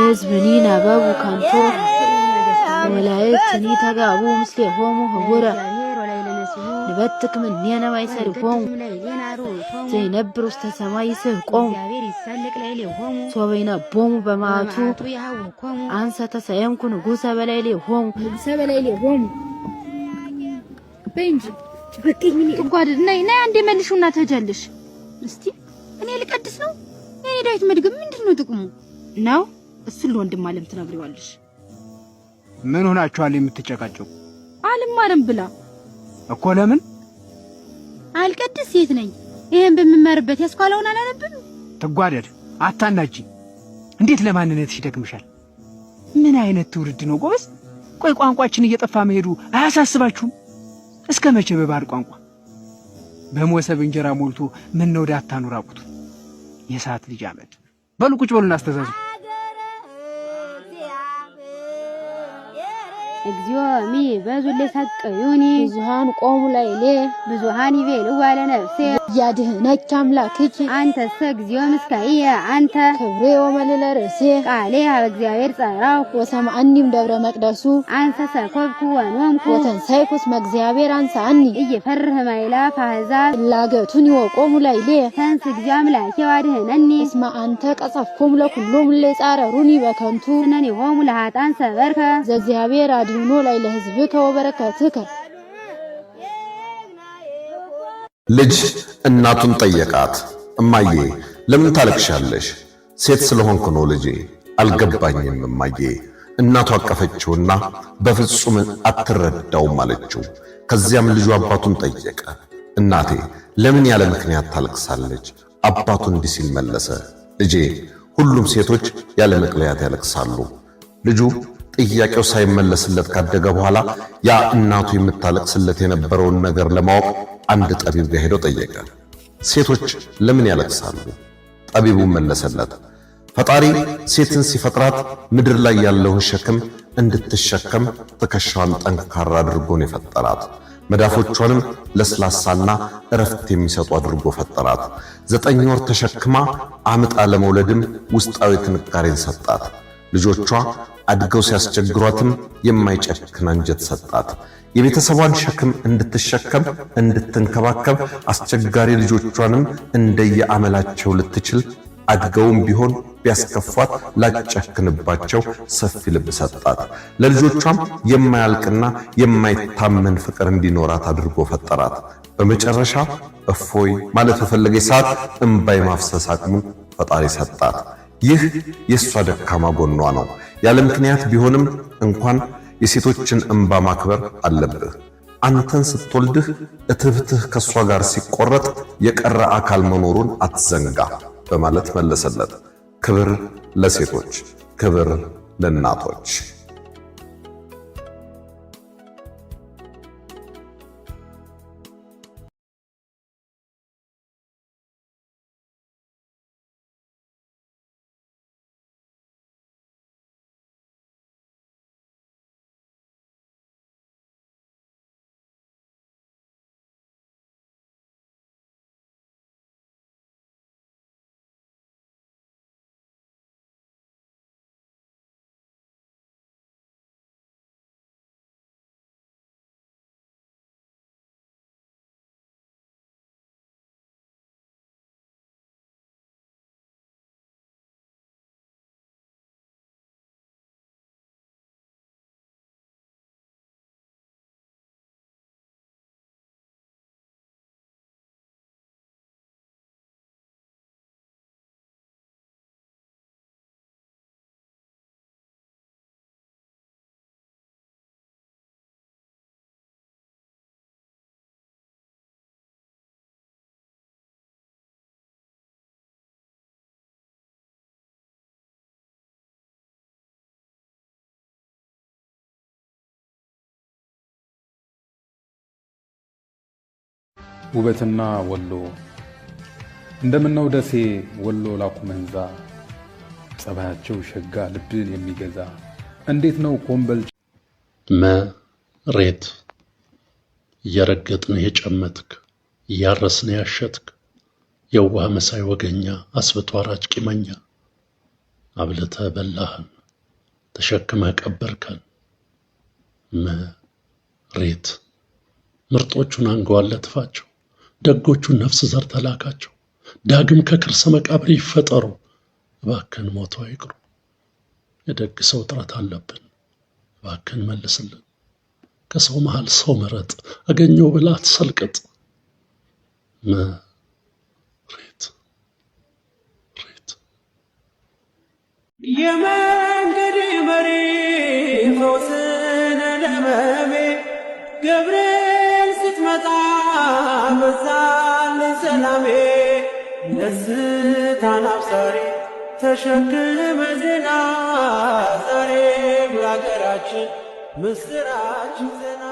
ሕዝብኒ ነበቡ ከንቶ ወላእክትኒ ተጋቡ ምስሌሆሙ ህቡረ ንበትክ ምኔነ ማይሰሪሆሙ ዘይነብር ውስተ ሰማይ ይስሕቆሙ ሶበ ይነቦሙ በመዓቱ አንሰ ተሰየምኩ ንጉሠ በላዕሌሆሙ በእንጂ በቀኝ እንኳን ነይ አንዴ መልሹና ተጀልሽ እስቲ እኔ ልቀድስ ነው የኔ ዳዊት መድገም ምንድነው ጥቅሙ ነው እሱን ለወንድም ዓለም ትነግሪዋለሽ ምን ሆናችኋል የምትጨቃጨቁ አልማርም ብላ እኮ ለምን አልቀድስ ሴት ነኝ ይሄን በመመርበት ያስኳላውን አላነብም ተጓደድ አታናጂ እንዴት ለማንነትሽ ይደክምሻል ምን አይነት ትውልድ ነው ጎበዝ ቆይ ቋንቋችን እየጠፋ መሄዱ አያሳስባችሁም እስከ መቼ በባህር ቋንቋ በመወሰብ እንጀራ ሞልቶ ምን ነው ዳታኑራቁት የሰዓት ልጅ አመድ በሉ ቁጭ በሉና አስተዛዙ እግዚኦ ሚ በዙለ ሰቀዩኒ ብዙሃን ቆሙ ላይሌ ብዙሃን ይቤሉ ዋለ ነፍሴ ያድህነች አምላክች አንተ እግዚኦ ምስካየ አንተ ክብሬ ወመለለ ርሴ ቃሌ አብ እግዚአብሔር ጸራው ወሰማአኒም ደብረ መቅደሱ አንተ ሰኮብኩ ወኖምኩ ወተንሳይኩስ መግዚአብሔር አንሳኒ እየፈርህ ማይላ ፈዛብ ላገቱን ይወቆሙ ላይሌ ተንስ እግዚኦ አምላኬ ዋድህነኒ እስማ አንተ ቀጸፍኩም ለኩሎም ለጻረሩኒ በከንቱ ነኒ ሆሙ ለሃጣን ሰበርከ ዘእግዚአብሔር አድህኖ ላይ ለሕዝብከ ወበረከትከ ልጅ እናቱን ጠየቃት እማዬ ለምን ታለቅሻለሽ ሴት ስለሆንኩ ነው ልጄ አልገባኝም እማዬ እናቱ አቀፈችውና በፍጹም አትረዳውም አለችው ከዚያም ልጁ አባቱን ጠየቀ እናቴ ለምን ያለ ምክንያት ታለቅሳለች አባቱ እንዲህ ሲል መለሰ ልጄ ሁሉም ሴቶች ያለ ምክንያት ያለቅሳሉ ልጁ ጥያቄው ሳይመለስለት ካደገ በኋላ ያ እናቱ የምታለቅስለት የነበረውን ነገር ለማወቅ አንድ ጠቢብ ጋር ሄዶ ጠየቀ ሴቶች ለምን ያለቅሳሉ ጠቢቡ መለሰለት ፈጣሪ ሴትን ሲፈጥራት ምድር ላይ ያለውን ሸክም እንድትሸከም ትከሻዋን ጠንካራ አድርጎ ነው የፈጠራት መዳፎቿንም ለስላሳና እረፍት የሚሰጡ አድርጎ ፈጠራት 9 ወር ተሸክማ አምጣ ለመውለድም ውስጣዊ ጥንካሬን ሰጣት ልጆቿ አድገው ሲያስቸግሯትም የማይጨክን አንጀት ሰጣት የቤተሰቧን ሸክም እንድትሸከም እንድትንከባከብ አስቸጋሪ ልጆቿንም እንደየአመላቸው ልትችል አድገውም ቢሆን ቢያስከፋት ላጨክንባቸው ሰፊ ልብ ሰጣት ለልጆቿም የማያልቅና የማይታመን ፍቅር እንዲኖራት አድርጎ ፈጠራት በመጨረሻ እፎይ ማለት በፈለገች ሰዓት እንባይ ማፍሰስ አቅሙን ፈጣሪ ሰጣት ይህ የሷ ደካማ ጎኗ ነው ያለ ምክንያት ቢሆንም እንኳን የሴቶችን እንባ ማክበር አለብህ አንተን ስትወልድህ እትብትህ ከሷ ጋር ሲቆረጥ የቀረ አካል መኖሩን አትዘንጋ በማለት መለሰለት ክብር ለሴቶች ክብር ለእናቶች ውበትና ወሎ እንደምነው ደሴ ወሎ ላኩ መንዛ ጸባያቸው ሸጋ ልብን የሚገዛ እንዴት ነው ኮምበል መሬት እየረገጥን የጨመትክ እያረስን ያሸትክ የዋህ መሳይ ወገኛ አስብቶ አራጭ ቂመኛ አብልተ በላህን ተሸክመ ቀበርከን። መሬት ምርጦቹን አንጓለ ትፋቸው፣ ደጎቹን ነፍስ ዘር ተላካቸው። ዳግም ከክርሰ መቃብር ይፈጠሩ፣ እባክን ሞቶ አይቅሩ። የደግ ሰው ጥረት አለብን፣ እባክን መልስልን። ከሰው መሃል ሰው ምረጥ፣ አገኘው ብላ አትሰልቅጥ። መሬት የመንገድ መሪ ፈውስን ለመሜ ገብርኤል ስትመጣ በዛልኝ ሰላሜ። ደስታን አብሳሪ ተሸክመ ዜና ዛሬ በአገራችን ምስራች ዜና